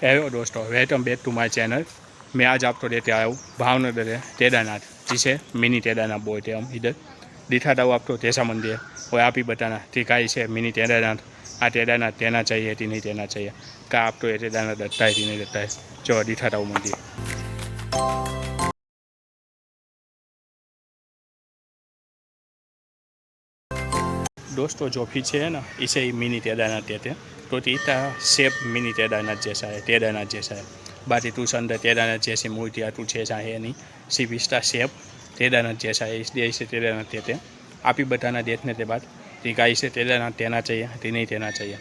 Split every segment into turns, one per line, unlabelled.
Hello दोस्तों, welcome back to my channel. मैं आज आपको लेते आया हूँ भावनगर है केदारनाथ, जिसे मिनी केदारनाथ बोलते हैं हम इधर। दिखाता हूँ आपको कैसा मंदिर है और आप ही बताना ठीक है इसे मिनी केदारनाथ। केदारनाथ देना चाहिए कि नहीं देना चाहिए, क्या आपको ये केदारनाथ लगता है कि नहीं लगता है। चलो दिखाता हूँ मंदिर। दोस्तों जो पीछे है ना, इसे ही मिनी केदारनाथ कहते हैं। तो इतना शेप मिनी केदारनाथ जैसा है, केदारनाथ जैसा है। बाकी कुछ अंदर केदारनाथ जैसी मूर्तियाँ कुछ ऐसा है नहीं, सिर्फ इसका शेप केदारनाथ जैसा है, इसलिए इसे केदारनाथ कहते हैं। आप ही बताना देखने के बाद कि क्या इसे केदारनाथ देना चाहिए कि नहीं देना चाहिए।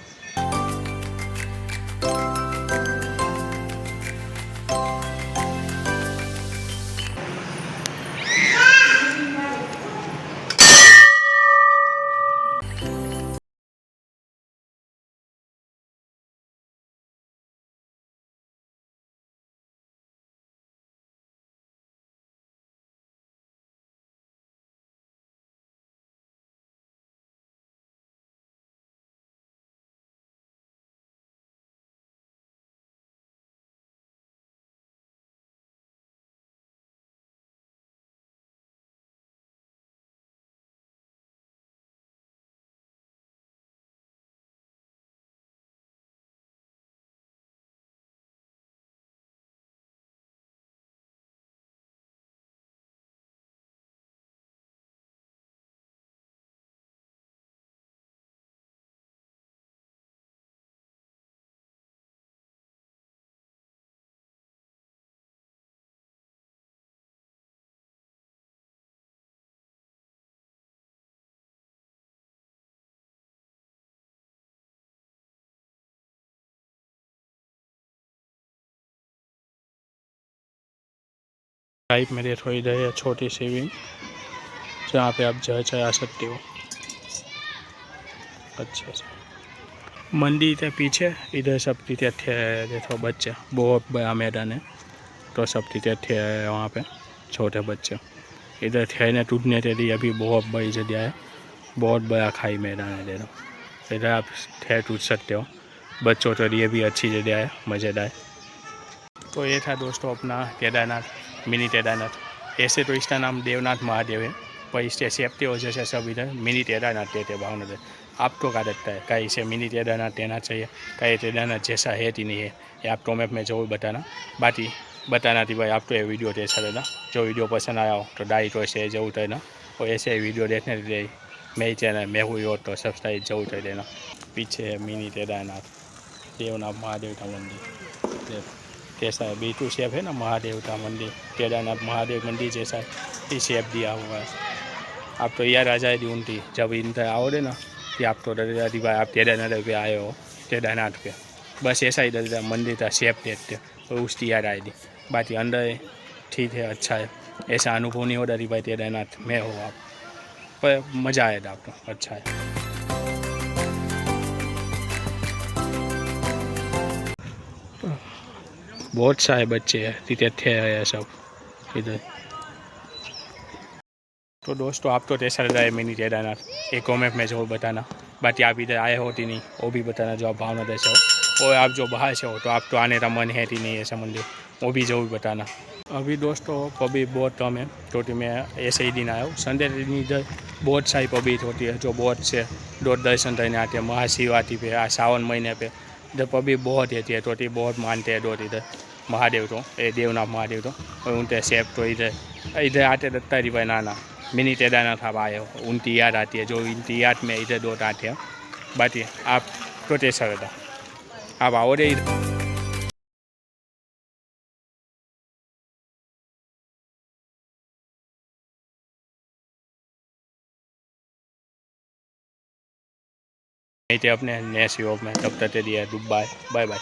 टाइप में थोड़ी इधर है छोटी सी विंग, जहाँ पे आप जा जा सकते हो। अच्छा मंदिर के पीछे इधर सब चीज़ें थे, देखो बच्चे, बहुत बड़ा मैदान है। तो सब चीज़ें थे वहाँ पे छोटे बच्चे। इधर ठहरने टूटने के लिए अभी बहुत बड़ी जगह है, बहुत बड़ा खाई मैदान है। देखो इधर आप ठहर टूट सकते हो, बच्चों के लिए भी अच्छी जगह है, मज़ेदार। तो ये था दोस्तों अपना केदारनाथ, मिनी केदारनाथ। ऐसे तो इसका नाम देवनाथ महादेव है, पर इससे सेफ्टी वजह से सब इधर मिनी केदारनाथ कहते हैं भावनगर। आपको क्या लगता है, क्या इसे मिनी केदारनाथ देना चाहिए, क्या ये केदारनाथ जैसा है कि नहीं है, ये आप कमेंट में ज़रूर बताना। बाकी बताना थी भाई आपको ये वीडियो कैसा लगा। जो वीडियो पसंद आया हो तो लाइक और शेयर जरूर करना, और ऐसे वीडियो देखने के लिए मेरे चैनल में हुई हो तो सब्सक्राइब जरूर कर देना। पीछे है मिनी केदारनाथ, देवनाथ महादेव का मंदिर कैसा है, B2 शेप है ना महादेव का मंदिर, केदारनाथ महादेव मंदिर जैसा ही शेप दिया हुआ है। आप तो यार आ जाए ढूंढती जब इनका आओगे ना कि आप तो डर जाती भाई आप केदारनाथ पे आए हो, केदारनाथ पे बस ऐसा ही डर मंदिर का शेप देखते तो उसकी याद आएगी। बाकी अंदर ठीक है, अच्छा है, ऐसा अनुभव नहीं होता कि भाई केदारनाथ में हो आप, पर मज़ा आएगा आपको, अच्छा है। बहुत सारे बच्चे हैं, तीर्थ है सब इधर। तो दोस्तों आप तो कैसा लगा है मिनी केदारनाथ, एक कमेंट में जरूर बताना। बाकी आप इधर आए हो कि नहीं वो भी बताना, जो आप भावनगर से हो, और आप जो बाहर से हो तो आप तो आने का मन है कि नहीं ऐसा मंदिर, वो भी ज़रूर बताना। अभी दोस्तों पब्लिक बहुत कम है, क्योंकि मैं ऐसे ही दिन आया हूँ। संडे दिन इधर बहुत सारी पब्लिक होती है, जो बहुत से दो दर्शन करने आते हैं। महाशिवरात्रि पे, आ सावन महीने पे इधर पब्लिक बहुत रहती है, तो बहुत मानते हैं दो इधर महादेव तो, ये देवनाथ महादेव तो, और उनके सेफ तो इधर इधर आते लगता है भाई ना मिनी केदारनाथ आप आए हो, उनकी याद आती है, जो इनकी याद में इधर दो आते हैं। बाकी आप तो कैसा लगा, आप आओ रे इधर। अपने नेक्स्ट योग में, तब तक के लिए बाय बाय।